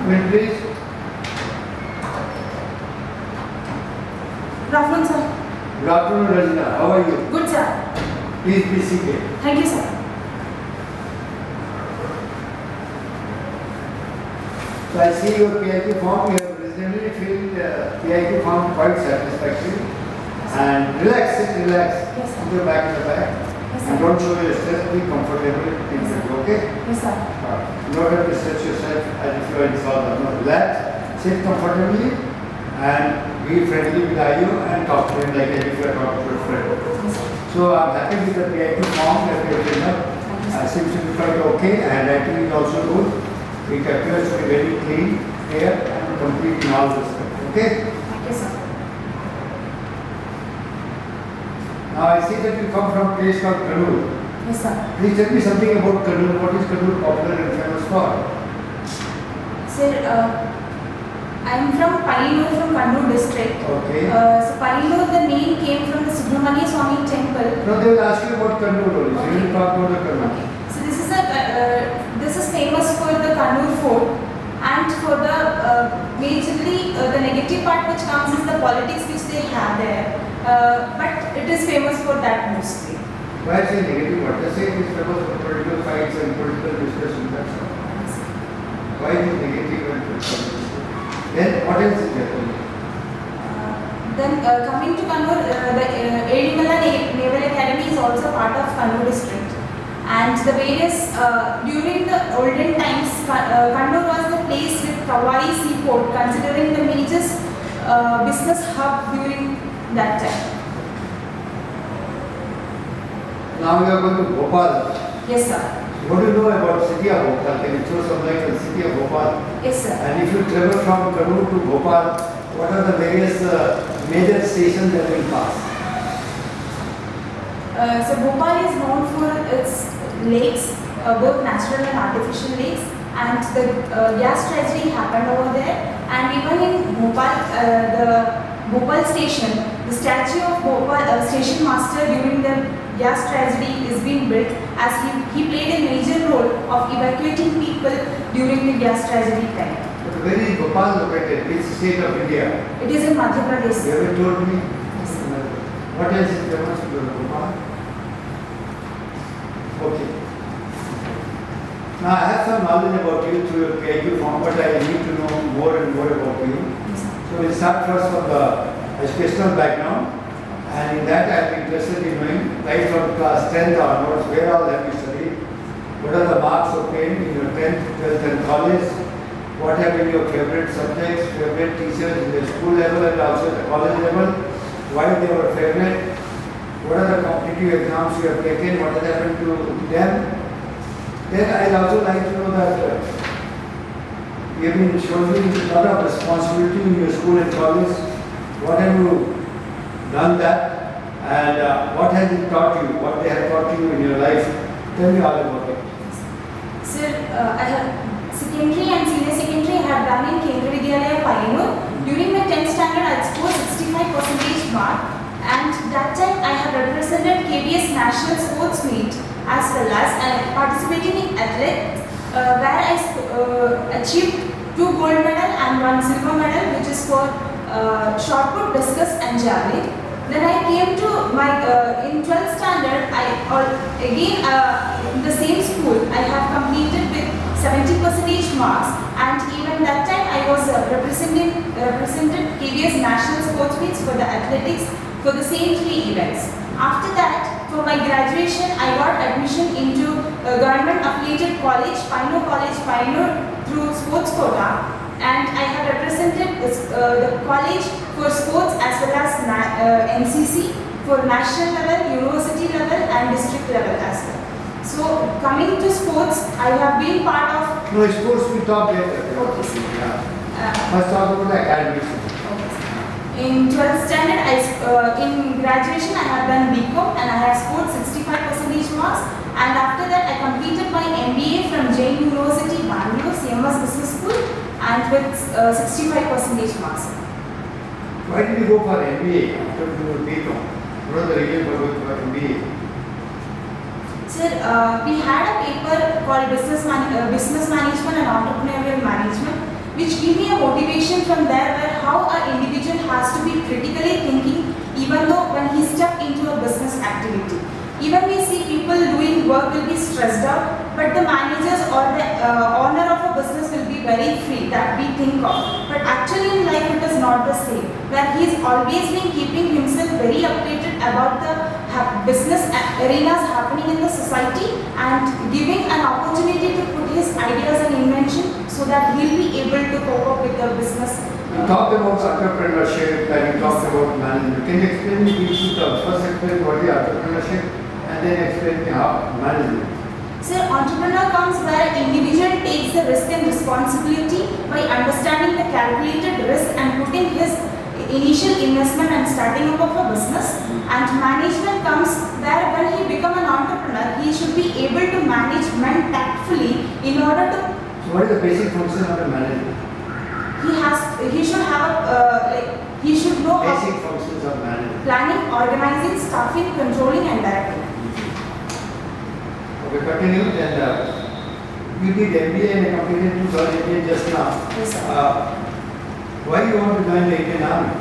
Name please. Good afternoon, sir. Good afternoon, Rajna. How are you? Good, sir. Please be seated. Thank you, sir. So I see your PIQ form. You have reasonably filled PIQ form quite satisfactory. And relax, sit, relax. Yes, sir. Put your back in the back. Yes, And sir. don't show your stress. Be comfortable. Yes, sir. Okay? Yes, sir. You don't have to stretch yourself as if you are in sauna. No, relax, sit comfortably, and be friendly with IU and talk to him like as if you are talking to a friend. Yes, sir. So I'm happy with the PIQ form that you have filled up. Thank you, sir. Seems to be quite okay, and writing is also good. It appears to be very clean, clear, and complete in all respects. Okay? Thank you, sir. Now I see that you come from a place called Kannur. Yes, sir. Please tell me something about Kannur. What is Kannur popular and famous for? Sir, I am from Payyanur, from Kannur district. Okay. So Payyanur, the name came from the Subramania Swami temple. Now they will ask you about Kannur only. So you will talk about the Kannur. Okay. So this is famous for the Kannur fort, and for the majorly the negative part which comes is the politics which they have there. But it is famous for that mostly. Why is it negative? What does it is famous for political fights and political discussions? That's all. Why is it negative and political? Then what else is there? Then coming to Kannur, the Edimala Naval Academy is also part of Kannur district. And the various, during the olden times, Kannur was the place with Kawai seaport, considering the major business hub during that time. Now we are going to Bhopal. Yes, sir. What do you know about city of Bhopal? Can you throw some light on the city of Bhopal? Yes, sir. And if you travel from Kannur to Bhopal, what are the various major stations that will pass? So Bhopal is known for its lakes, both natural and artificial lakes, and the gas tragedy happened over there. And even in Bhopal, the Bhopal station, the statue of Bhopal station master during the gas tragedy is being built, as he played a major role of evacuating people during the gas tragedy time. But where is Bhopal located? Which state of India? It is in Madhya Pradesh. You haven't told me. Yes, sir. What else is famous for Bhopal? Okay. Now I have some knowledge about you through your PIQ form, but I need to know more and more about you. Yes, sir. So we'll start first from the educational background, and in that I am interested in knowing right from class 10th onwards, where all have you studied, what are the marks obtained in your 10th, 12th and college, what have been your favorite subjects, favorite teachers in the school level and also the college level, why they were favorite, what are the competitive exams you have taken, what has happened to them. Then I would also like to know that you have been showing a lot of responsibility in your school and college. What have you done that, and what has it taught you, what they have taught you in your life? Tell me all about it. Sir, I have secondary and senior secondary I have done in Kendriya Vidyalaya Payyanur. During my 10th standard I scored 65% mark, and that time I have represented KBS National Sports Meet as well as participating in athletics, where I achieved 2 gold medal and 1 silver medal, which is for shot put, discus and javelin. Then I came to my, in 12th standard, again in the same school, I have completed with 70% marks, and even that time I was represented KBS National Sports Meets for the athletics for the same 3 events. After that, for my graduation, I got admission into a government affiliated college, Payyanur through sports quota, and I have represented the college for sports as well as NCC for national level, university level and district level as well. So coming to sports, I have been part of... No, sports we talk later. Okay, sir. Yeah. First talk about the academics. In 12th standard, in graduation I have done BCom and I have scored 65% marks, and after that I completed my MBA from Jain University, Bangalore, CMS Business School, and with 65% marks. Why did you go for MBA after you were BCom? What are the reasons for going for MBA? Sir, we had a paper called Business Management and Entrepreneurial Management, which give me a motivation from there where how an individual has to be critically thinking even though when he step into a business activity. Even we see people doing work will be stressed out, but the managers or the owner of a business will be very free, that we think of. But actually in life it is not the same, where he is always been keeping himself very updated about the business arenas happening in the society and giving an opportunity to put his ideas and invention so that he will be able to cope up with the business. You talked about entrepreneurship and you talked about management. Can you explain me these two terms? First explain what is entrepreneurship and then explain me how management. Sir, entrepreneur comes where individual takes the risk and responsibility by understanding the calculated risk and putting his initial investment and starting up of a business. And management comes where when he become an entrepreneur, he should be able to manage men tactfully in order to. So what is the basic function of the manager? He should have he should know Basic functions of manager. planning, organizing, staffing, controlling and directing. Okay, continue. Then you did MBA and completed 2 third MBA just now. Yes, sir. Why you want to join the Indian Army?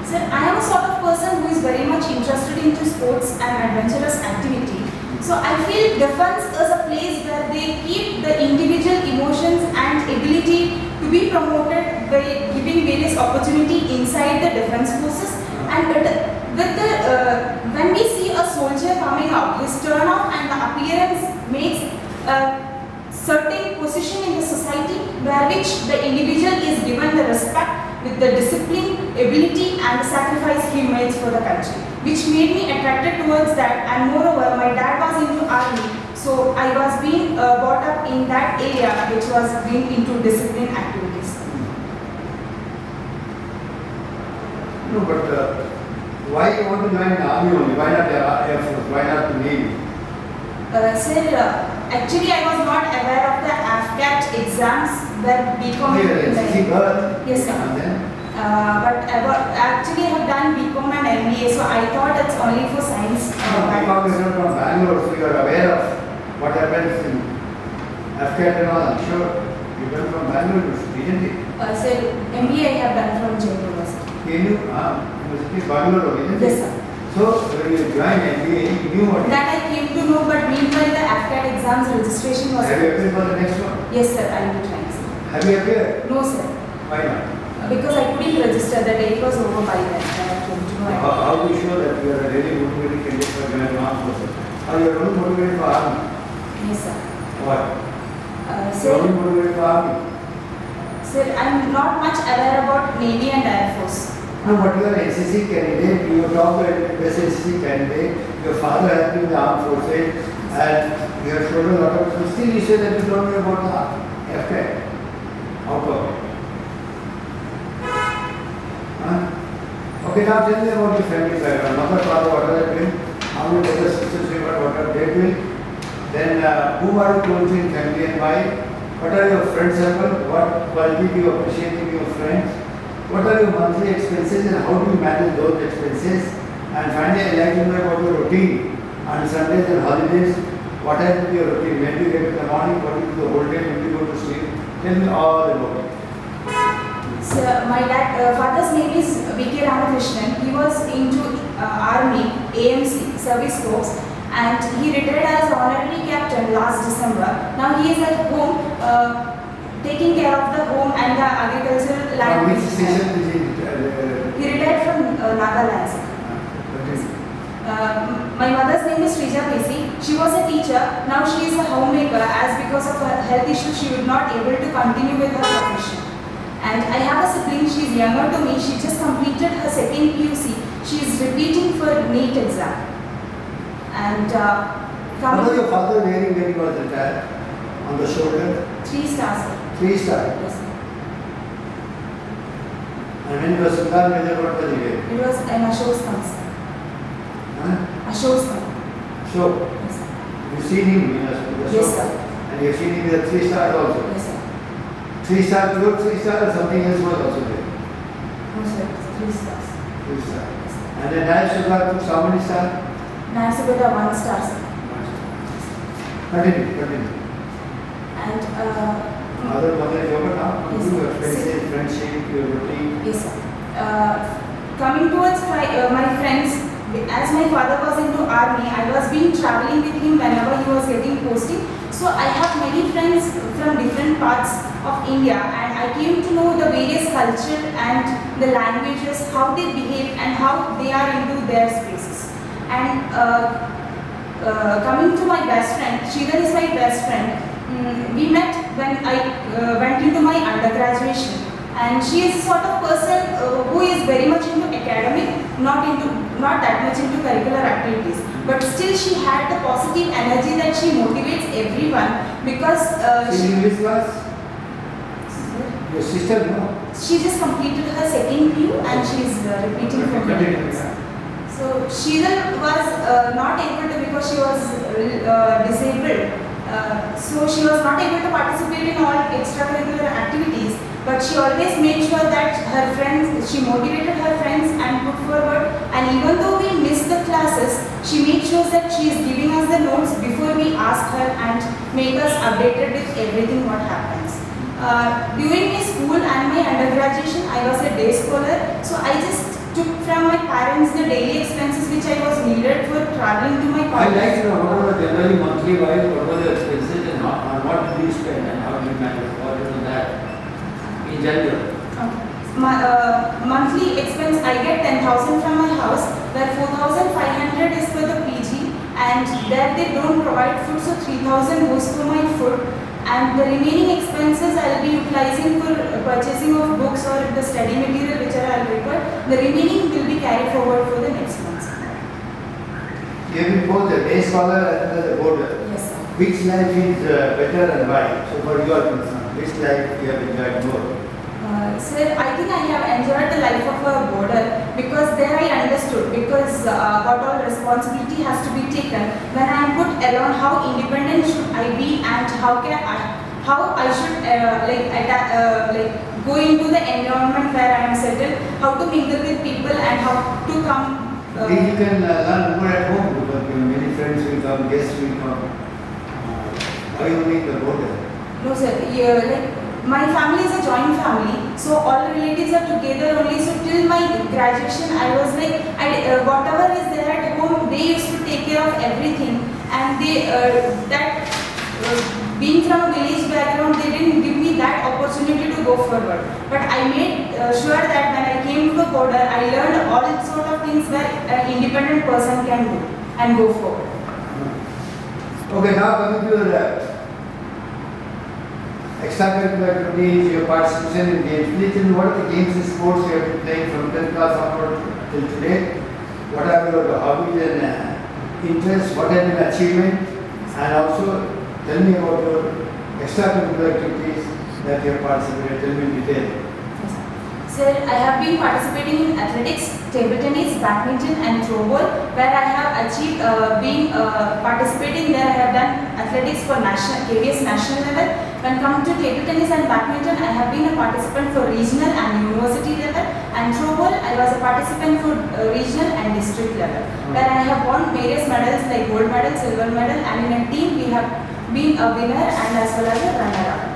Sir, I am a sort of person who is very much interested into sports and adventurous activity. So I feel defense is a place where they keep the individual emotions and ability to be promoted by giving various opportunity inside the defense forces. And when we see a soldier coming out, his turnout and the appearance makes a certain position in the society where which the individual is given the respect with the discipline, ability and the sacrifice he makes for the country, which made me attracted towards that. And moreover, my dad was into army, so I was being brought up in that area which was being into discipline activities. No, but why you want to join the army only? Why not the Air Force? Why not the Navy? Sir, actually I was not aware of the AFCAT exams that BCom. Here, NCC girl. Yes, sir. And then? But actually I have done BCom and MBA, so I thought it's only for science. BCom is not from Bangalore, so you are aware of what happens in AFCAT and all. I'm sure you come from Bangalore, isn't it? Sir, MBA I have done from Jaipur University. Can you? University Bangalore, isn't it? Yes, sir. So when you joined MBA, you knew what? That I came to know, but meanwhile the AFCAT exams registration was. Have you applied for the next one? Yes, sir, I will be trying, sir. Have you applied? No, sir. Why not? Because I couldn't register, the date was over by then. I came to know. How do you show that you are a really motivated candidate for joining armed forces? Are you only motivated for army? Yes, sir. What? You are Sir, only motivated for army? sir, I'm not much aware about Navy and Air Force. No, but you are an NCC candidate, you are top best NCC candidate, your father has been in the armed forces, and you have shown a lot of, so still you say that you don't know about the FK. How come? Huh? Okay, now tell me about your family background. Mother, father, what are they doing? How many brothers, sisters you got, what are they doing? Then who are you close in family and why? What are your friend circle? What quality do you appreciate in your friends? What are your monthly expenses and how do you manage those expenses? And finally, I'd like to know about your routine on Sundays and holidays. What has been your routine? When do you get up in the morning? What do you do the whole day? When do you go to sleep? Tell me all about it. Sir, my father's name is V.K. Ramakrishnan. He was into Army, AMC, Service Corps, and he retired as honorary captain last December. Now he is at home taking care of the home and the agricultural land. From which station did you He retired from Nagaland, sir. My mother's name is Srija Pesi. She was a teacher. Now she is a homemaker as because of her health issues she was not able to continue with her profession. And I have a sibling, she is younger to me. She just completed her second PUC. She is repeating for NEET exam. And what was your father wearing when he was retired? On the shoulder? 3 stars. 3 star. Yes, sir. And when he was Sultan Major, what was he wearing? It was an Ashok sir. Huh? Ashok sir. So, Yes, sir. you seen him in the Yes, show? sir. And you have seen him with a 3 stars also? Yes, sir. 3 star, pure 3 star or something else was also there? No, sir. 3 stars. 3 star. Yes, sir. And then Naya Sugar took how many stars? Nasabeda 1 star, sir. Continue, continue. And Other mother is over now. Yes, You sir. expenses, friendship, your routine. Yes, sir. Coming towards my friends, as my father was into army, I was been traveling with him whenever he was getting posting. So I have many friends from different parts of India, and I came to know the various culture and the languages, how they behave and how they are into their spaces. And coming to my best friend, Sridhar is my best friend. We met when I went into my undergraduation, and she is a sort of person who is very much into academic, not that much into curricular activities, but still she had the positive energy that she motivates everyone because In which class? Your sister, no? she just completed her second PU and she is repeating for Continue, medical. yeah. So Sheetal was not able to because she was disabled. So she was not able to participate in all extracurricular activities. But she always made sure that her friends, she motivated her friends and put forward. And even though we missed the classes, she made sure that she is giving us the notes before we ask her and make us updated with everything what happens. During my school and my undergraduation, I was a day scholar. So I just took from my parents the daily expenses which I was needed for traveling to my I college. like to know what was generally monthly wise, what was the expenses and on what did you spend and how did you manage, what was that in general? My monthly expense, I get 10,000 from my house, where 4,500 is for the PG, and there they don't provide food, so 3,000 goes for my food, and the remaining expenses I will be utilizing for purchasing of books or the study material which I will require. The remaining will be carried forward for the next month. You have been both the day scholar and the boarder. Yes, sir. Which life is better and why? So for your concern, which life you have enjoyed more? Sir, I think I have enjoyed the life of a boarder because there I understood because what all responsibility has to be taken when I am put alone, how independent should I be and how I should go into the environment where I am settled, how to mingle with people and how to come. These you can learn more at home because many friends will come, guests will come. Why only the boarder? No sir, my family is a joint family, so all the relatives are together only. So till my graduation, I was whatever is there at home, they used to take care of everything, and they being from a village background, they didn't give me that opportunity to go forward. But I made sure that when I came to the border, I learned all sort of things where an independent person can do and go forward. Okay, now coming to the extracurricular activities, your participation in games. Please tell me what are the games and sports you have been playing from 10th class onward till today? What are your hobbies and interests? What have been achievement? And also tell me about your extracurricular activities that you have participated. Tell me in detail. Sir, I have been participating in athletics, table tennis, badminton and throw ball, where I have achieved participating there. I have done athletics for KVS national level. When come to table tennis and badminton, I have been a participant for regional and university level, and throw ball, I was a participant for regional and district level, where I have won various medals like gold medal, silver medal, and in a team we have been a winner and as well as a runner-up.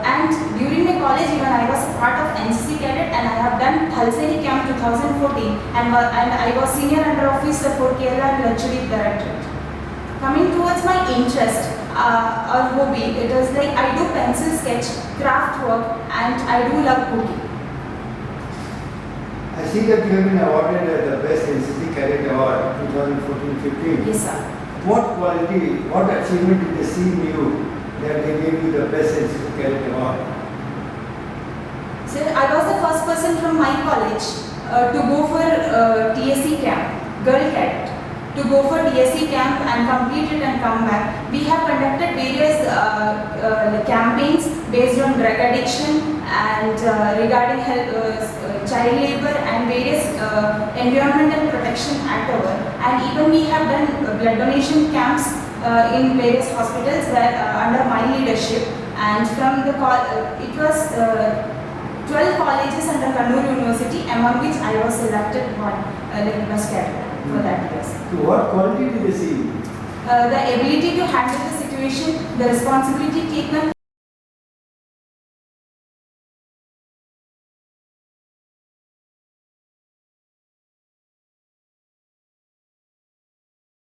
And during my college, even I was a part of NCC cadet, and I have done Thalseni Camp 2014, and I was senior under officer for Kerala and Lakshadweep Directorate. Coming towards my interest or hobby, it is like I do pencil sketch, craft work, and I do love cooking. I see that you have been awarded the Best NCC Cadet Award 2014-15. Yes, sir. What quality, what achievement did they see in you that they gave you the Best NCC Cadet Award? Sir, I was the first person from my college to go for TSC camp, girl cadet. To go for TSC camp and complete it and come back. We have conducted various campaigns based on drug addiction and regarding child labor and various environmental protection act over. And even we have done blood donation camps in various hospitals where under my leadership. And from the it was 12 colleges under Kannur University, among which I was selected one best cadet for that year. To what quality did they see? The ability to handle the situation, the responsibility taken.